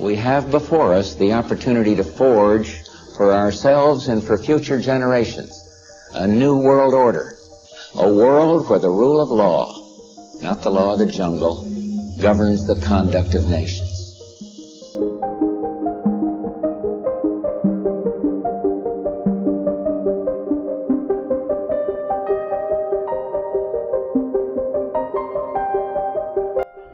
we have before us the opportunity to forge for ourselves and for future generations a new world order, a world where the rule of law, not the law of the jungle, governs the conduct of nations.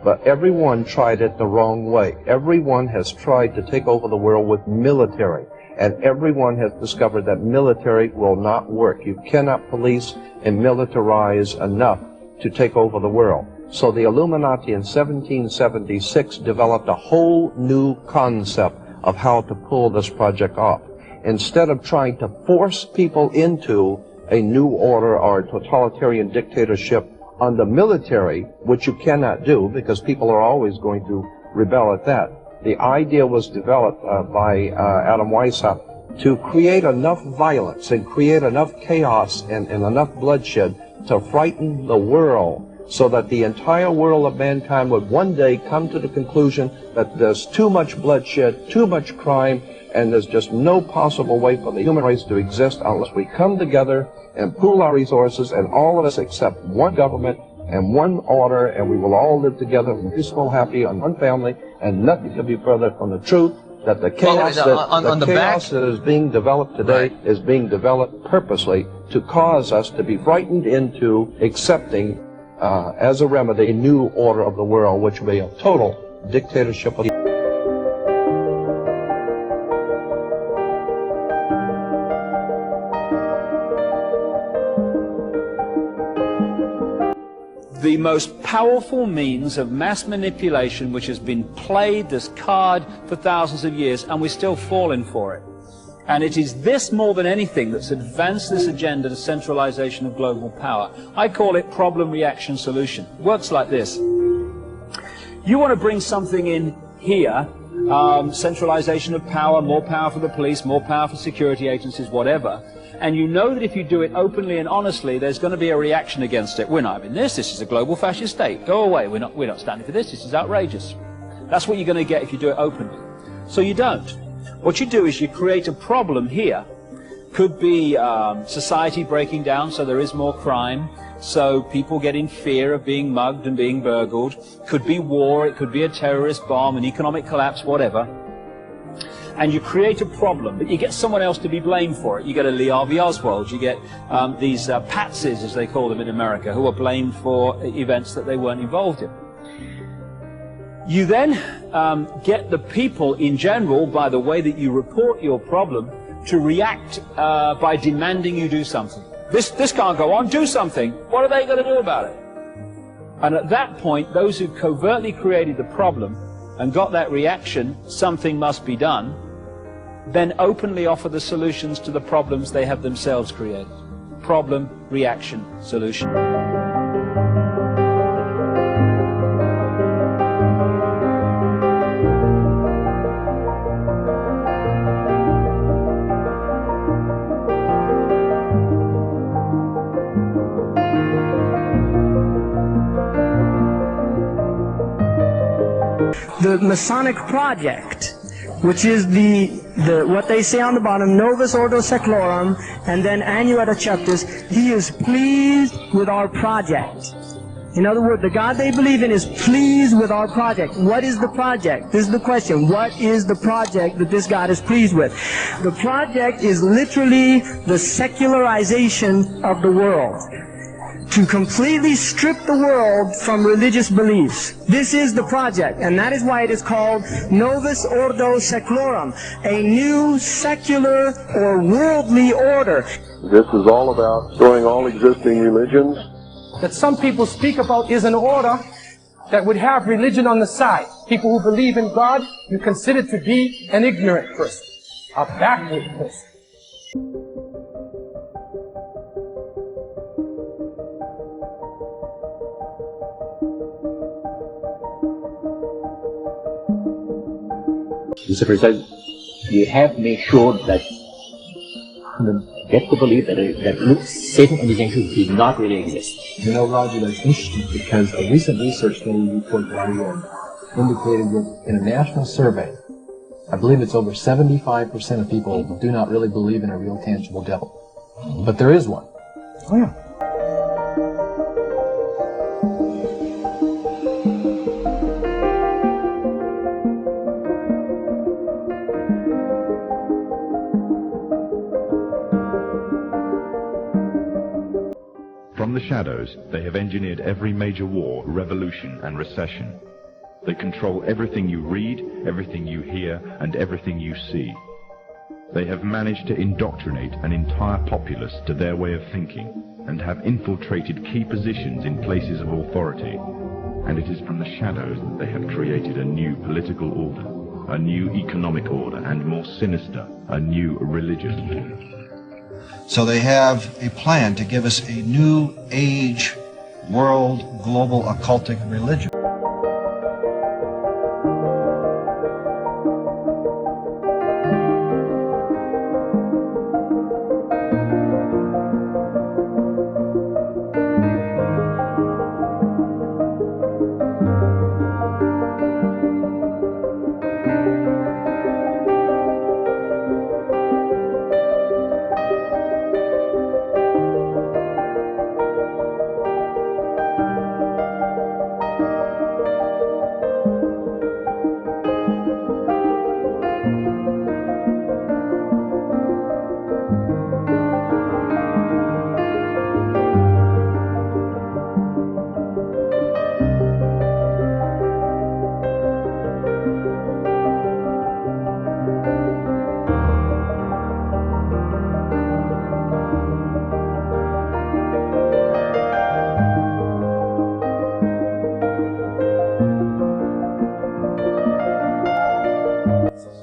But everyone tried it the wrong way. Everyone has tried to take over the world with military. And everyone has discovered that military will not work. You cannot police and militarize enough to take over the world. So the Illuminati in 1776 developed a whole new concept of how to pull this project off. Instead of trying to force people into a new order or a totalitarian dictatorship on the military, which you cannot do because people are always going to rebel at that. The idea was developed by Adam Weishaupt to create enough violence and create enough chaos and enough bloodshed to frighten the world so that the entire world of mankind would one day come to the conclusion that there's too much bloodshed, too much crime, and there's just no possible way for the human race to exist unless we come together and pool our resources, and all of us accept one government and one order, and we will all live together in peaceful, happy, and one family, and nothing could be further from the truth that the chaos, that is being developed today is being developed purposely to cause us to be frightened into accepting, as a remedy, a new order of the world, which will be a total dictatorship of the most powerful means of mass manipulation which has been played this card for thousands of years, and we're still falling for it. And it is this more than anything that's advanced this agenda to centralization of global power. I call it problem, reaction, solution. It works like this. You want to bring something in here, centralization of power, more power for the police, more power for security agencies, whatever. And you know that if you do it openly and honestly, there's going to be a reaction against it. We're not having this. This is a global fascist state. Go away. We're not standing for this. This is outrageous. That's what you're going to get if you do it openly. So you don't. What you do is you create a problem here. Could be society breaking down, so there is more crime, so people get in fear of being mugged and being burgled. Could be war. It could be a terrorist bomb, an economic collapse, whatever. And you create a problem, but you get someone else to be blamed for it. You get a Lee Harvey Oswald, you get these patsies, as they call them in America, who are blamed for events that they weren't involved in. You then get the people in general, by the way that you report your problem, to react by demanding you do something. This can't go on, do something. What are they going to do about it? And at that point, those who covertly created the problem and got that reaction, something must be done, then openly offer the solutions to the problems they have themselves created. Problem, reaction, solution. The Masonic project, which is what they say on the bottom, novus ordo seclorum, and then annuata chapters, he is pleased with our project. In other words, the God they believe in is pleased with our project. What is the project? This is the question. What is the project that this God is pleased with? The project is literally the secularization of the world. To completely strip the world from religious beliefs. This is the project, and that is why it is called novus ordo seclorum, a new secular or worldly order. This is all about destroying all existing religions. That some people speak about is an order that would have religion on the side. People who believe in God, you consider to be an ignorant person, a backward person. Lucifer says, you have made sure that get to believe that Satan and his angels did not really exist. You know, Roger, that's interesting because a recent research study report that I read indicated that in a national survey I believe it's over 75% of people do not really believe in a real tangible devil. But there is one. Oh, yeah. From the shadows, they have engineered every major war, revolution, and recession. They control everything you read, everything you hear, and everything you see. They have managed to indoctrinate an entire populace to their way of thinking, and have infiltrated key positions in places of authority. And it is from the shadows that they have created a new political order, a new economic order, and more sinister, a new religion. So they have a plan to give us a new age, world, global occultic religion.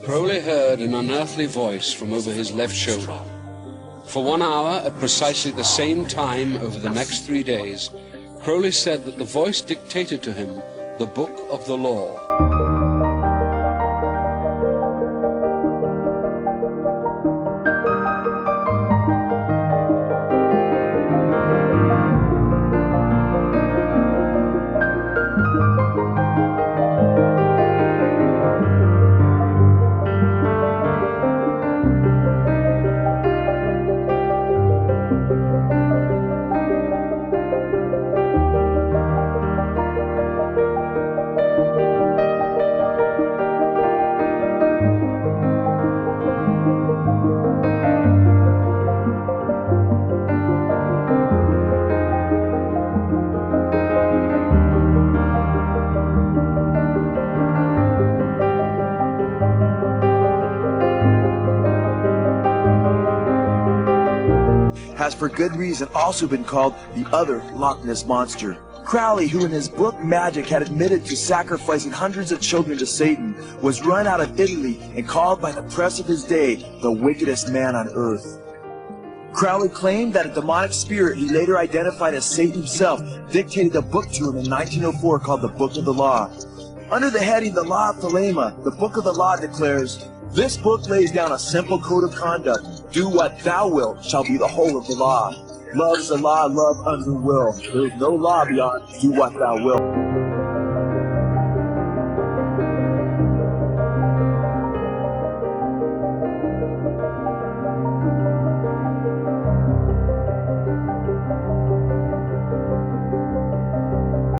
Crowley heard an unearthly voice from over his left shoulder. For 1 hour, at precisely the same time over the next 3 days, Crowley said that the voice dictated to him the book of the law. Has for good reason also been called the other Loch Ness Monster. Crowley, who in his book Magic had admitted to sacrificing hundreds of children to Satan, was run out of Italy and called by the press of his day the wickedest man on earth. Crowley claimed that a demonic spirit he later identified as Satan himself dictated a book to him in 1904 called the Book of the Law. Under the heading The Law of Thelema, the Book of the Law declares, "This book lays down a simple code of conduct. Do what thou wilt shall be the whole of the law. Love is the law, love under will. There is no law beyond do what thou wilt."